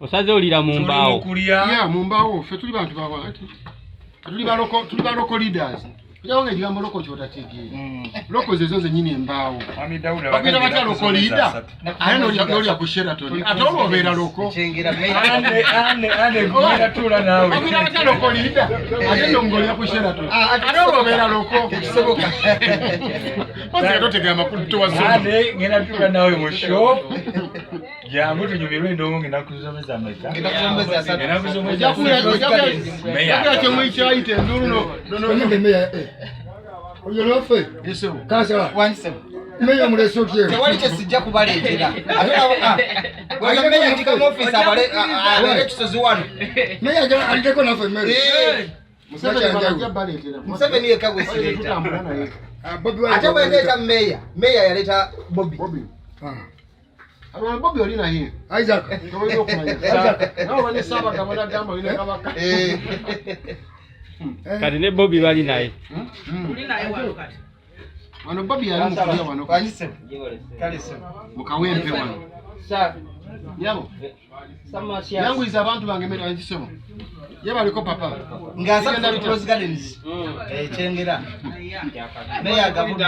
Osaze olira mu mbaawo. Ya mu mbaawo ffe tuli bantu baba ati. Tuli baloko leaders. Yawe ekigambo loko kyotategeera. Loko zezo zenyini embaawo. Bakira batya loko leader. Ate n'olya ku Sheraton. Ate obeera loko. Kyengera ane gumira tula nawe. Bakira batya loko leader. Ate n'olya ku Sheraton. Ate obeera loko. Kisoboka. Ose totegera makulu tuwaso. Ane ngena tula nawe mu shop. Jangu tunyumirwe ndongo ngenda kuzomeza Amerika. Ngenda kuzomeza. Meya chemwe chaite nduru no meya oyo lofe yeso kasa Wansem. meya mulesotie Tewali kye sijja kubaleetera. Ate meya tika mu office abale kisozi wano. meya jana aliko nafe mere Museveni yekka gwe sireeta. Bobi Ate bwe ndeeta meya yaleeta Bobby. Alo Bobby oli na hii. Isaac. Nao wale saba kabona gamba yule kabaka. Kati ne Bobby bali naye. Uli naye walukati. Wano Bobby yali mukulia wano. Wanyise. Kalise. Mukawempe wano. Sa. Yabo. Samasya. Yangu iza abantu bange mera anjisemo. Yaba aliko papa. Ngasa ku Rose Gardens. Kyengera. Meya gabundi.